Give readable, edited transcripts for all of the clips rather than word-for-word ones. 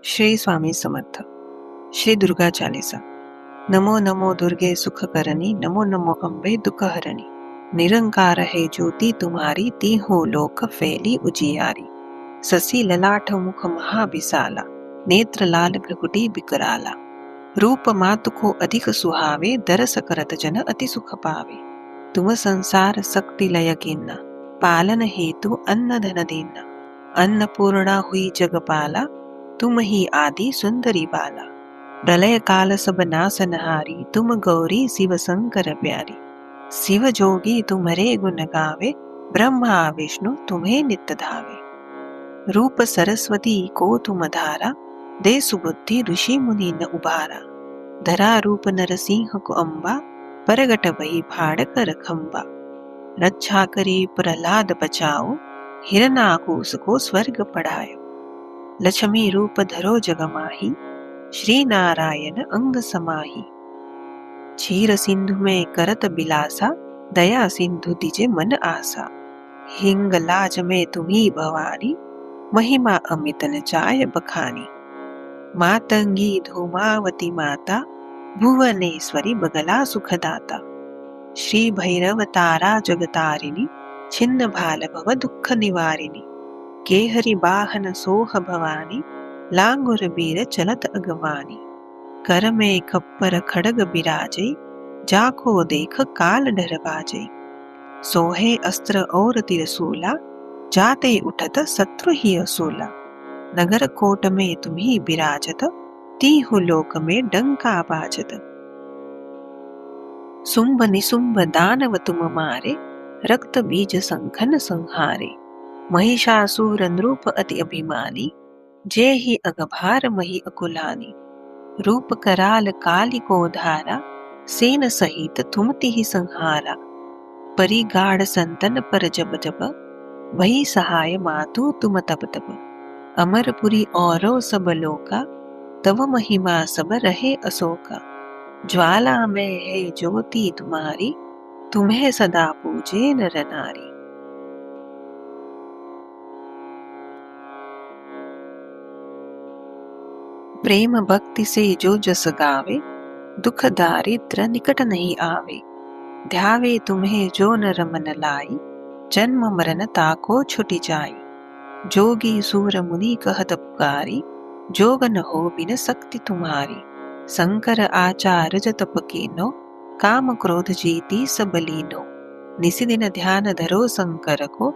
श्री स्वामी समर्थ। श्री दुर्गा चालीसा। नमो नमो दुर्गे सुख करनी, नमो नमो अम्बे दुख हरणी। निरंकार है ज्योति तुम्हारी, तीहों लोक फैली उजियारी। ससी ललाट मुख महाविशाला, नेत्र लाल भ्रकुटी बिकराला। रूप मातु को अधिक सुहावे, दरस करत जन अति सुख पावे। तुम संसार शक्ति लय कीन्ना, पालन हेतु अन्न धन दीन्ना। अन्नपूर्णा हुई जगपाला, तुम ही आदि सुंदरी बाला। प्रलय काल सब नासनहारी, तुम गौरी शिव शंकर प्यारी। शिव जोगी तुम्हारे गुण गावे, ब्रह्मा विष्णु तुम्हें नित्य धावे। रूप सरस्वती को तुम धारा, दे सुबुद्धि ऋषि मुनि न उबारा। धरा रूप नरसिंह को अम्बा, परगट वही भाड़ कर खम्बा। रक्षा करी प्रहलाद बचाओ, हिरनाकूस को स्वर्ग पढ़ायो। लक्ष्मी रूप धरो जग माही, श्री नारायण अंग समाही। क्षीर सिंधु में करत बिलासा, दया सिंधु दिजे मन आसा। हिंग लाज में तुम्ही भवानी, महिमा अमित न जाय बखानी। मातंगी धूमावती माता, भुवनेश्वरी बगला सुखदाता। श्री भैरव तारा जगतारिणी, छिन्न भाल भव दुख निवारिणी। केहरि बाहन सोह भवानी, लांगुर बीर चलत अगवानी। कर में खप्पर खड़ग बिराजै, जाको देख काल डर बाजै। सोहे अस्त्र और तिरसूला, जाते उठत शत्रु ही असूला। नगर कोट में तुम्ही बिराजत, तीहु लोक में डंका बाजत। सुंभ निसुंभ दानव तुम मारे, रक्त बीज संखन संहारे। महिषासुर नृप अति अभिमानी, जे ही अगभार मही अकुलानी। रूप कराल काली को धारा, सेन सहित तुमति ही संहारा। परिगाढ़ संतन पर जब जब, वही सहाय मातु तुम तब तब। अमरपुरी औरो सब लोका, तव महिमा सब रहे अशोका। ज्वाला में है ज्योति तुम्हारी, तुम्हें सदा पूजे नर नारी। प्रेम भक्ति से जो जस गावे, दुख दारिद्र निकट नहीं आवे। ध्यावे तुम्हें जो नर मन लाई, जन्म मरण ताको छुटी जाई। जोगी सूर मुनि कहत पुकारी, जोग न हो बिन शक्ति तुम्हारी। शंकर आचार जतप कीनो, काम क्रोध जीती सब लीनो। निसिदिन ध्यान धरो शंकर को,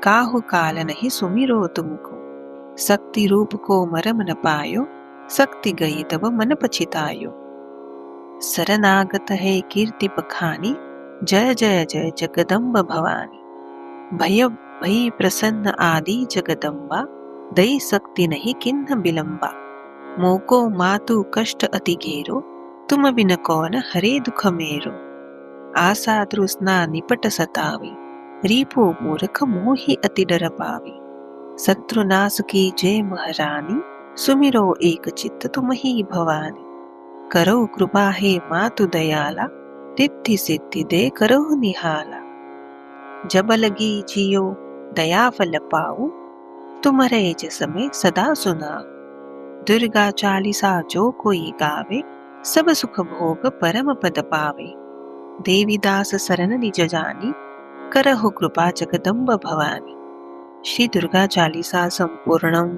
काहु काल नहीं सुमिरो तुमको। शक्ति रूप को मरम न पायो, शक्ति गई तब मन पछितायो। शरणागत है कीर्ति बखानी, जय जय जय जगदम्ब भवानी। भय भई प्रसन्न आदि जगदम्बा, दई शक्ति नहीं किन्ह बिलंबा। मोको मातु कष्ट अति घेरो, तुम बिन कौन हरे दुख मेरो। आशा तृष्णा निपट सतावी, रिपु मूर्ख मोहि अति डर पावी। शत्रुनाश की जय महारानी, सुमिरो एक चित्त तुम ही भवानी। करो कृपा है मातु दयाला, रिद्धि सिद्धि दे करो निहाला। जब लगी जियो दया फल पाऊ, तुम्हारे जस में सदा सुनाओ। दुर्गा चालीसा जो कोई गावे, सब सुख भोग परम पद पावे। देवीदास शरण निज जानी, करहु कृपा जगदम्ब भवानी। श्री दुर्गा चालीसा संपूर्णम।